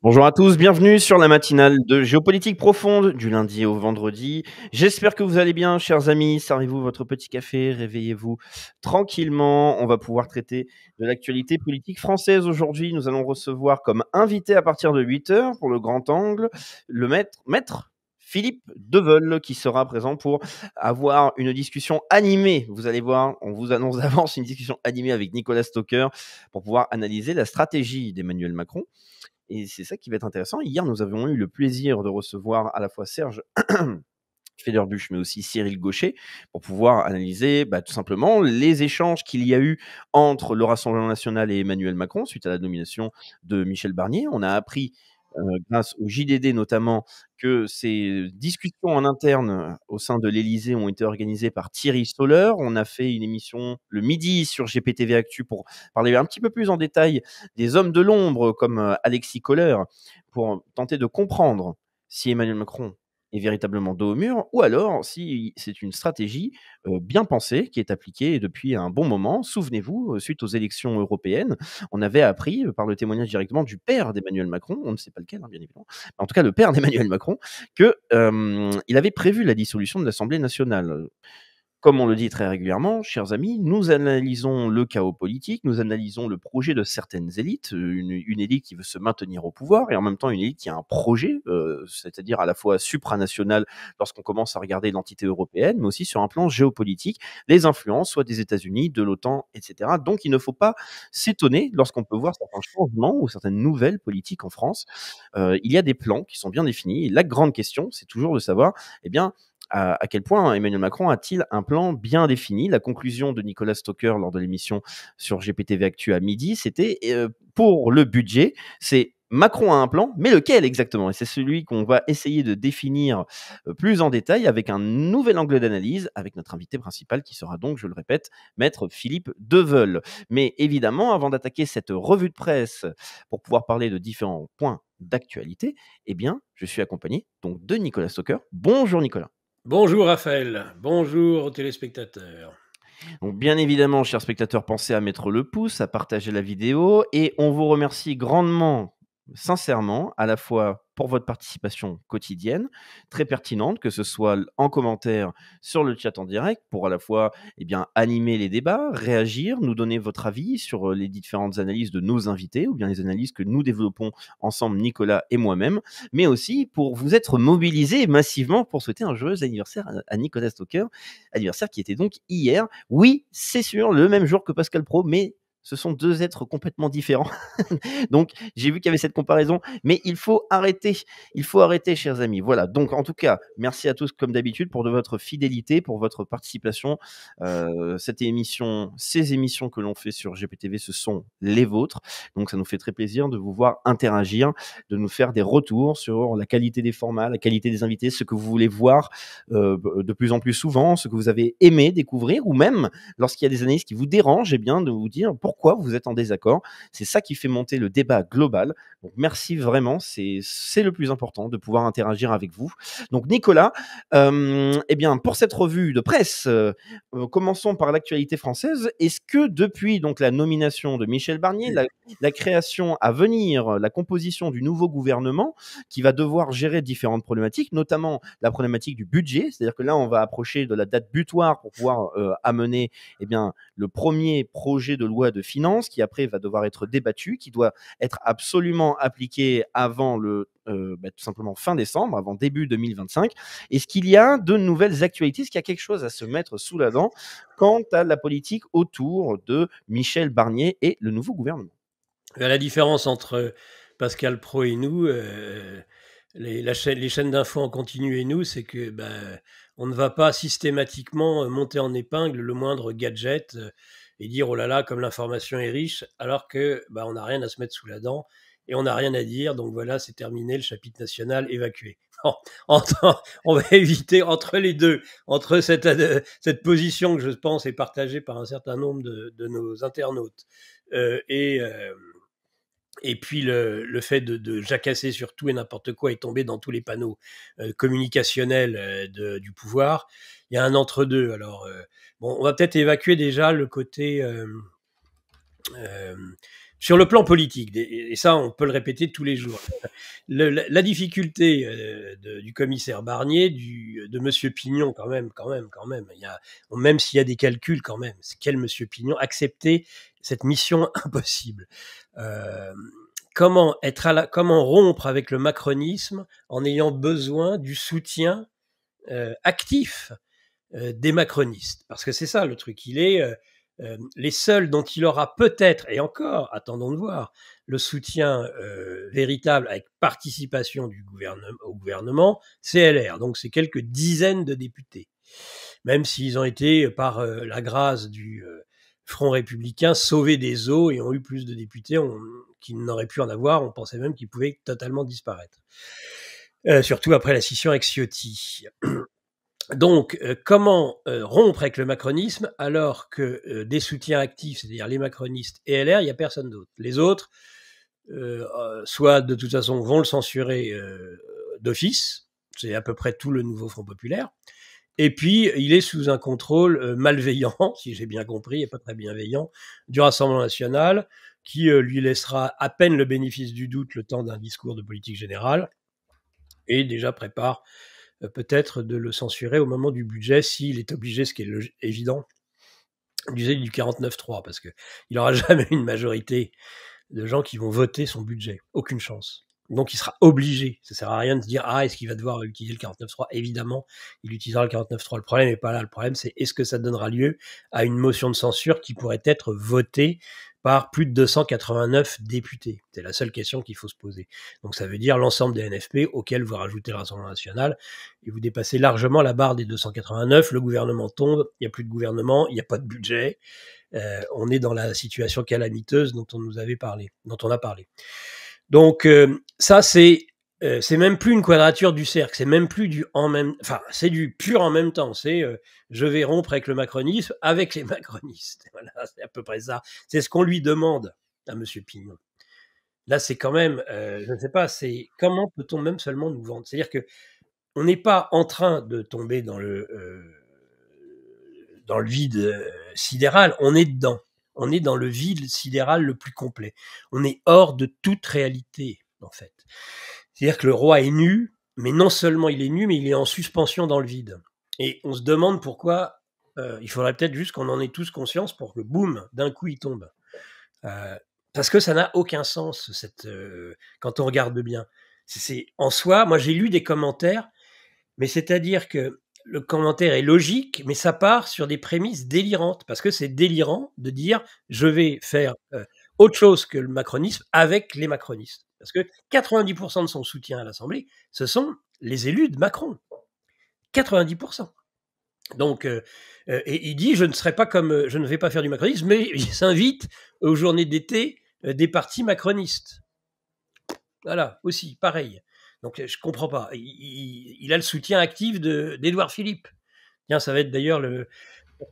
Bonjour à tous, bienvenue sur la matinale de Géopolitique Profonde du lundi au vendredi. J'espère que vous allez bien, chers amis. Servez-vous votre petit café, réveillez-vous tranquillement. On va pouvoir traiter de l'actualité politique française aujourd'hui. Nous allons recevoir comme invité à partir de 8 heures pour le grand angle le maître Philippe Deveul qui sera présent pour avoir une discussion animée. Vous allez voir, on vous annonce d'avance une discussion animée avec Nicolas Stocker pour pouvoir analyser la stratégie d'Emmanuel Macron. Et c'est ça qui va être intéressant. Hier, nous avons eu le plaisir de recevoir à la fois Serge Federbusch, mais aussi Cyril Gaucher, pour pouvoir analyser tout simplement les échanges qu'il y a eu entre le Rassemblement national et Emmanuel Macron suite à la nomination de Michel Barnier. On a appris, grâce au JDD notamment, que ces discussions en interne au sein de l'Élysée ont été organisées par Thierry Soler. On a fait une émission le midi sur GPTV Actu pour parler un petit peu plus en détail des hommes de l'ombre comme Alexis Kohler, pour tenter de comprendre si Emmanuel Macron est véritablement dos au mur, ou alors si c'est une stratégie bien pensée qui est appliquée depuis un bon moment. Souvenez-vous, suite aux élections européennes, on avait appris par le témoignage directement du père d'Emmanuel Macron, on ne sait pas lequel, bien évidemment, mais en tout cas le père d'Emmanuel Macron, que il avait prévu la dissolution de l'Assemblée nationale. Comme on le dit très régulièrement, chers amis, nous analysons le chaos politique, nous analysons le projet de certaines élites, une élite qui veut se maintenir au pouvoir et en même temps une élite qui a un projet, c'est-à-dire à la fois supranational lorsqu'on commence à regarder l'entité européenne, mais aussi sur un plan géopolitique, les influences soit des États-Unis, de l'OTAN, etc. Donc il ne faut pas s'étonner lorsqu'on peut voir certains changements ou certaines nouvelles politiques en France. Il y a des plans qui sont bien définis et la grande question, c'est toujours de savoir, eh bien, à quel point Emmanuel Macron a-t-il un plan bien défini. La conclusion de Nicolas Stocker lors de l'émission sur GPTV Actu à midi, c'était pour le budget, c'est Macron a un plan, mais lequel exactement? Et c'est celui qu'on va essayer de définir plus en détail avec un nouvel angle d'analyse, avec notre invité principal qui sera donc, je le répète, maître Philippe Deveul. Mais évidemment, avant d'attaquer cette revue de presse pour pouvoir parler de différents points d'actualité, eh bien, je suis accompagné donc de Nicolas Stocker. Bonjour Nicolas. Bonjour Raphaël, bonjour aux téléspectateurs. Donc bien évidemment, chers spectateurs, pensez à mettre le pouce, à partager la vidéo et on vous remercie grandement, sincèrement, à la fois pour votre participation quotidienne, très pertinente, que ce soit en commentaire sur le chat en direct, pour à la fois animer les débats, réagir, nous donner votre avis sur les différentes analyses de nos invités ou bien les analyses que nous développons ensemble, Nicolas et moi-même, mais aussi pour vous être mobilisés massivement pour souhaiter un joyeux anniversaire à Nicolas Stocker, anniversaire qui était donc hier. Oui, c'est sûr, le même jour que Pascal Praud, mais ce sont 2 êtres complètement différents. Donc j'ai vu qu'il y avait cette comparaison, mais il faut arrêter chers amis. Voilà, donc en tout cas, merci à tous comme d'habitude pour de votre fidélité, pour votre participation. Ces émissions que l'on fait sur GPTV, ce sont les vôtres. Donc ça nous fait très plaisir de vous voir interagir, de nous faire des retours sur la qualité des formats, la qualité des invités, ce que vous voulez voir de plus en plus souvent, ce que vous avez aimé découvrir, ou même lorsqu'il y a des analyses qui vous dérangent, eh bien de vous dire pourquoi vous êtes en désaccord. C'est ça qui fait monter le débat global. Donc merci vraiment, c'est le plus important de pouvoir interagir avec vous. Donc Nicolas, eh bien pour cette revue de presse, commençons par l'actualité française. Est-ce que depuis donc la nomination de Michel Barnier, la création à venir, la composition du nouveau gouvernement qui va devoir gérer différentes problématiques, notamment la problématique du budget, c'est-à-dire que là on va approcher de la date butoir pour pouvoir amener le premier projet de loi de finances qui après va devoir être débattu, qui doit être absolument appliqué avant tout simplement fin décembre, avant début 2025. Est-ce qu'il y a de nouvelles actualités? Est-ce qu'il y a quelque chose à se mettre sous la dent quant à la politique autour de Michel Barnier et le nouveau gouvernement? La différence entre Pascal Pro et nous, les chaînes d'infos en continu et nous, c'est que on ne va pas systématiquement monter en épingle le moindre gadget et dire oh là là, comme l'information est riche, alors que on n'a rien à se mettre sous la dent et on n'a rien à dire. Donc voilà, c'est terminé, le chapitre national évacué. On va éviter entre les deux, entre cette position que je pense est partagée par un certain nombre de nos internautes et puis le fait de jacasser sur tout et n'importe quoi et tomber dans tous les panneaux communicationnels du pouvoir, il y a un entre-deux. Alors, on va peut-être évacuer déjà le côté sur le plan politique, et ça, on peut le répéter tous les jours. La difficulté du commissaire Barnier, de Monsieur Pignon, quand même. Même s'il y a des calculs, quand même, c'est quel Monsieur Pignon accepter cette mission impossible. Comment rompre avec le macronisme en ayant besoin du soutien actif des macronistes, parce que c'est ça le truc. Il est les seuls dont il aura peut-être, et encore, attendons de voir, le soutien véritable avec participation au gouvernement, c'est LR. Donc c'est quelques dizaines de députés, même s'ils ont été, par la grâce du Front républicain, sauvés des eaux et ont eu plus de députés qu'ils n'auraient pu en avoir. On pensait même qu'ils pouvaient totalement disparaître. Surtout après la scission avec Ciotti. Donc, comment rompre avec le macronisme alors que des soutiens actifs, c'est-à-dire les macronistes et LR, il n'y a personne d'autre. Les autres, soit de toute façon vont le censurer d'office, c'est à peu près tout le nouveau Front populaire, et puis il est sous un contrôle malveillant, si j'ai bien compris, et pas très bienveillant, du Rassemblement national, qui lui laissera à peine le bénéfice du doute le temps d'un discours de politique générale, et déjà prépare peut-être de le censurer au moment du budget s'il est obligé, ce qui est évident, d'user du 49.3, parce qu'il n'aura jamais une majorité de gens qui vont voter son budget. Aucune chance. Donc il sera obligé. Ça ne sert à rien de se dire « Ah, est-ce qu'il va devoir utiliser le 49.3 ?» Évidemment, il utilisera le 49.3. Le problème n'est pas là. Le problème, c'est est-ce que ça donnera lieu à une motion de censure qui pourrait être votée par plus de 289 députés. C'est la seule question qu'il faut se poser. Donc ça veut dire l'ensemble des NFP auxquels vous rajoutez le Rassemblement national et vous dépassez largement la barre des 289. Le gouvernement tombe, il n'y a plus de gouvernement, il n'y a pas de budget. On est dans la situation calamiteuse dont on a parlé. Donc ça, c'est même plus une quadrature du cercle, c'est même plus c'est du pur en même temps. C'est je vais rompre avec le macronisme avec les macronistes. Voilà, c'est à peu près ça. C'est ce qu'on lui demande à Monsieur Pignon. Là, c'est quand même, je ne sais pas, c'est comment peut-on même seulement nous vendre? C'est-à-dire que on n'est pas en train de tomber dans le vide sidéral, on est dedans. On est dans le vide sidéral le plus complet. On est hors de toute réalité, en fait. C'est-à-dire que le roi est nu, mais non seulement il est nu, mais il est en suspension dans le vide. Et on se demande pourquoi, il faudrait peut-être juste qu'on en ait tous conscience pour que, boum, d'un coup, il tombe. Parce que ça n'a aucun sens, quand on regarde bien. En soi, moi j'ai lu des commentaires, mais c'est-à-dire que le commentaire est logique, mais ça part sur des prémices délirantes, parce que c'est délirant de dire je vais faire autre chose que le macronisme avec les macronistes. Parce que 90% de son soutien à l'Assemblée, ce sont les élus de Macron. 90%. Donc, et il dit je ne vais pas faire du macronisme, mais il s'invite aux journées d'été des partis macronistes. Voilà, aussi, pareil. Donc je comprends pas. Il a le soutien actif d'Édouard Philippe. Tiens, ça va être d'ailleurs le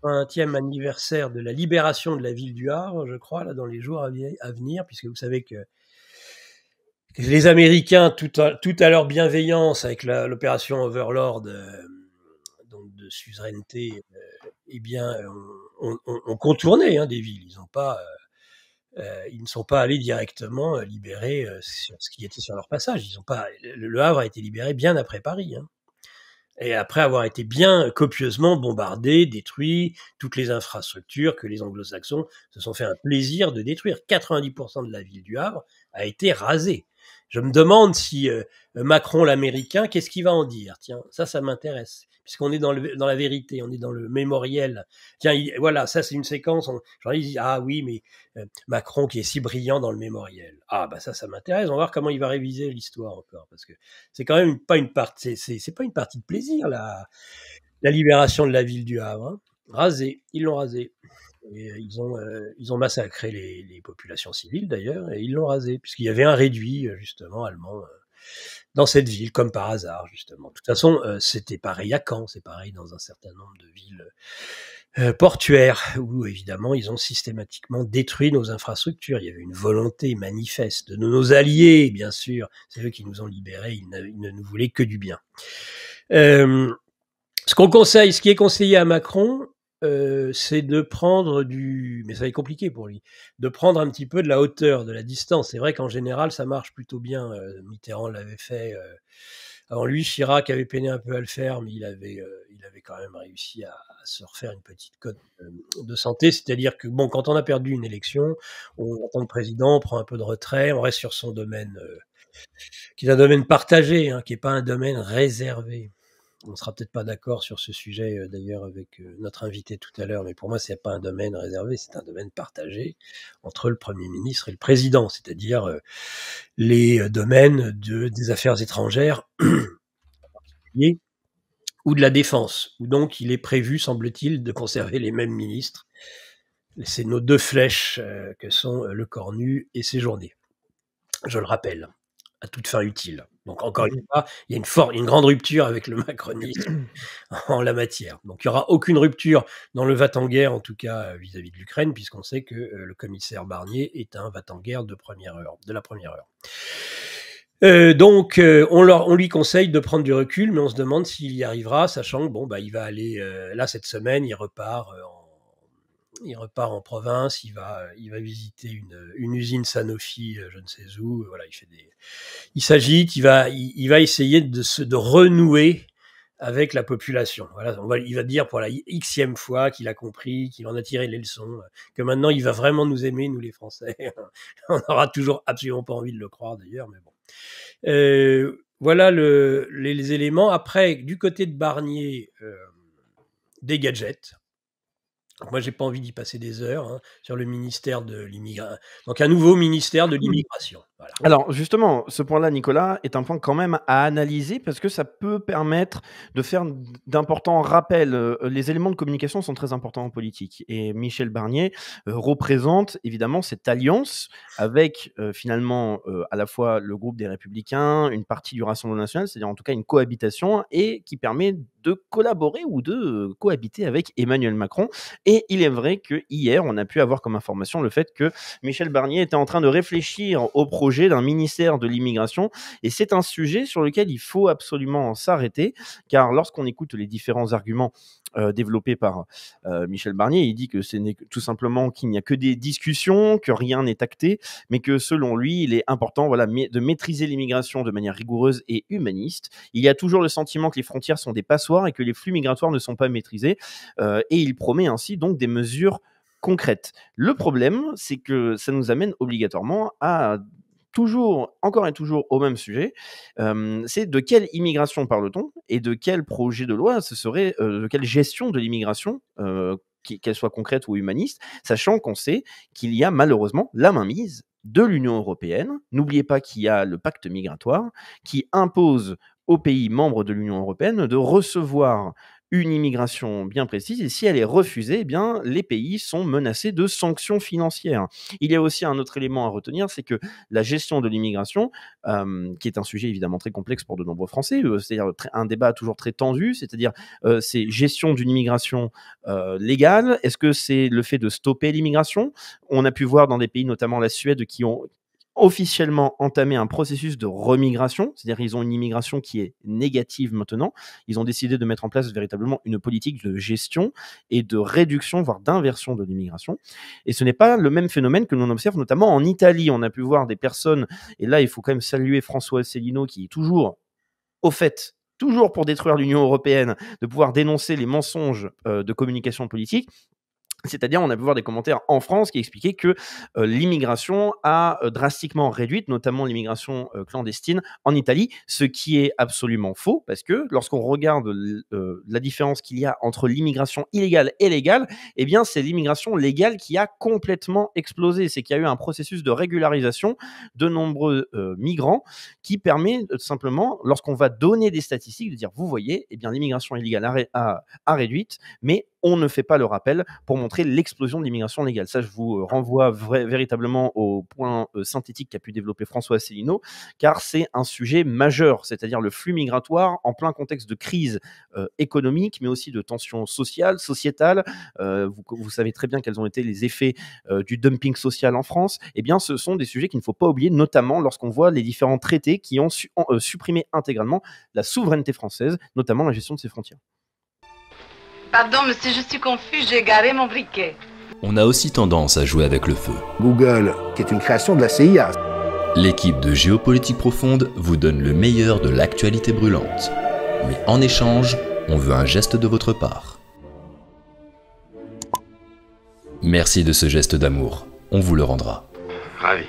80e anniversaire de la libération de la ville du Havre, je crois, là, dans les jours à venir, puisque vous savez que les Américains, tout à leur bienveillance avec l'opération Overlord, donc de suzeraineté, eh bien, ont contourné des villes. Ils ne sont pas allés directement libérer sur ce qui était sur leur passage. Le Havre a été libéré bien après Paris. Et après avoir été bien copieusement bombardé, détruit, toutes les infrastructures que les anglo-saxons se sont fait un plaisir de détruire. 90% de la ville du Havre a été rasée. Je me demande si Macron, l'Américain, qu'est-ce qu'il va en dire? Tiens, ça m'intéresse, puisqu'on est dans la vérité, on est dans le mémoriel. Tiens, voilà, ça c'est une séquence, genre ils disent, ah oui, mais Macron qui est si brillant dans le mémoriel. Ah bah ça m'intéresse, on va voir comment il va réviser l'histoire encore, parce que c'est quand même pas une partie, c'est pas une partie de plaisir, la libération de la ville du Havre. Rasée, ils l'ont rasée. Et ils ont massacré les populations civiles d'ailleurs, et ils l'ont rasé, puisqu'il y avait un réduit justement allemand dans cette ville, comme par hasard justement. De toute façon, c'était pareil à Caen, c'est pareil dans un certain nombre de villes portuaires, où évidemment ils ont systématiquement détruit nos infrastructures. Il y avait une volonté manifeste de nos alliés, bien sûr, c'est eux qui nous ont libérés, ils ne nous voulaient que du bien. Ce qui est conseillé à Macron, c'est de prendre mais ça va être compliqué pour lui, de prendre un petit peu de la hauteur, de la distance. C'est vrai qu'en général, ça marche plutôt bien. Mitterrand l'avait fait avant lui. Chirac avait peiné un peu à le faire, mais il avait quand même réussi à se refaire une petite cote de santé. C'est-à-dire que, bon, quand on a perdu une élection, en tant que président, on prend un peu de retrait, on reste sur son domaine, qui est un domaine partagé, hein, qui n'est pas un domaine réservé. On ne sera peut-être pas d'accord sur ce sujet, d'ailleurs, avec notre invité tout à l'heure, mais pour moi, c'est pas un domaine réservé, c'est un domaine partagé entre le Premier ministre et le Président, c'est-à-dire les domaines des affaires étrangères ou de la défense, où donc il est prévu, semble-t-il, de conserver les mêmes ministres. C'est nos deux flèches que sont le Cornu et Séjourné. Je le rappelle, à toute fin utile. Donc encore une fois, il y a une grande rupture avec le macronisme en la matière. Donc il n'y aura aucune rupture dans le va-t-en-guerre, en tout cas vis-à-vis de l'Ukraine, puisqu'on sait que le commissaire Barnier est un va-t-en-guerre de la première heure. Donc on lui conseille de prendre du recul, mais on se demande s'il y arrivera, sachant que bon, bah, il va aller là cette semaine, il repart en province, il va visiter une usine Sanofi, je ne sais où. Voilà, il s'agite, il va essayer de renouer avec la population. Voilà, il va dire pour la xème fois qu'il a compris, qu'il en a tiré les leçons, que maintenant il va vraiment nous aimer, nous les Français. On n'aura toujours absolument pas envie de le croire d'ailleurs, mais bon. Voilà les éléments. Après, du côté de Barnier, des gadgets. Donc moi, j'ai pas envie d'y passer des heures, hein, sur le ministère de l'immigration. Donc un nouveau ministère de l'immigration. Voilà. Alors justement, ce point-là, Nicolas, est un point quand même à analyser parce que ça peut permettre de faire d'importants rappels. Les éléments de communication sont très importants en politique et Michel Barnier représente évidemment cette alliance avec finalement à la fois le groupe des Républicains, une partie du Rassemblement national, c'est-à-dire en tout cas une cohabitation et qui permet de collaborer ou de cohabiter avec Emmanuel Macron. Et il est vrai que hier, on a pu avoir comme information le fait que Michel Barnier était en train de réfléchir au projet d'un ministère de l'immigration. Et c'est un sujet sur lequel il faut absolument s'arrêter, car lorsqu'on écoute les différents arguments développés par Michel Barnier, il dit que ce n'est tout simplement qu'il n'y a que des discussions, que rien n'est acté, mais que selon lui, il est important de maîtriser l'immigration de manière rigoureuse et humaniste. Il y a toujours le sentiment que les frontières sont des passoires et que les flux migratoires ne sont pas maîtrisés. Et il promet ainsi donc des mesures concrètes. Le problème, c'est que ça nous amène obligatoirement à encore et toujours au même sujet, c'est de quelle immigration parle-t-on et de quel projet de loi ce serait, de quelle gestion de l'immigration, qu'elle soit concrète ou humaniste, sachant qu'on sait qu'il y a malheureusement la mainmise de l'Union européenne. N'oubliez pas qu'il y a le pacte migratoire qui impose aux pays membres de l'Union européenne de recevoir une immigration bien précise et si elle est refusée, eh bien, les pays sont menacés de sanctions financières. Il y a aussi un autre élément à retenir, c'est que la gestion de l'immigration, qui est un sujet évidemment très complexe pour de nombreux Français, c'est-à-dire un débat toujours très tendu, c'est-à-dire c'est gestion d'une immigration légale, est-ce que c'est le fait de stopper l'immigration? On a pu voir dans des pays, notamment la Suède, qui ont officiellement entamé un processus de remigration, c'est-à-dire qu'ils ont une immigration qui est négative maintenant. Ils ont décidé de mettre en place véritablement une politique de gestion et de réduction, voire d'inversion de l'immigration. Et ce n'est pas le même phénomène que l'on observe notamment en Italie. On a pu voir des personnes, et là il faut quand même saluer François Asselineau qui est toujours au fait, toujours pour détruire l'Union européenne, de pouvoir dénoncer les mensonges de communication politique. C'est-à-dire, on a pu voir des commentaires en France qui expliquaient que l'immigration a drastiquement réduite, notamment l'immigration clandestine en Italie, ce qui est absolument faux, parce que lorsqu'on regarde la différence qu'il y a entre l'immigration illégale et légale, eh bien, c'est l'immigration légale qui a complètement explosé. C'est qu'il y a eu un processus de régularisation de nombreux migrants qui permet simplement, lorsqu'on va donner des statistiques, de dire, vous voyez, eh bien, l'immigration illégale a réduite, mais on ne fait pas le rappel pour montrer l'explosion de l'immigration légale. Ça, je vous renvoie véritablement au point synthétique qu'a pu développer François Asselineau, car c'est un sujet majeur, c'est-à-dire le flux migratoire en plein contexte de crise économique, mais aussi de tensions sociales, sociétales. Vous savez très bien quels ont été les effets du dumping social en France. Eh bien, ce sont des sujets qu'il ne faut pas oublier, notamment lorsqu'on voit les différents traités qui ont supprimé intégralement la souveraineté française, notamment la gestion de ses frontières. Pardon, monsieur, je suis confus, j'ai égaré mon briquet. On a aussi tendance à jouer avec le feu. Google, qui est une création de la CIA. L'équipe de Géopolitique Profonde vous donne le meilleur de l'actualité brûlante. Mais en échange, on veut un geste de votre part. Merci de ce geste d'amour, on vous le rendra. Ravi.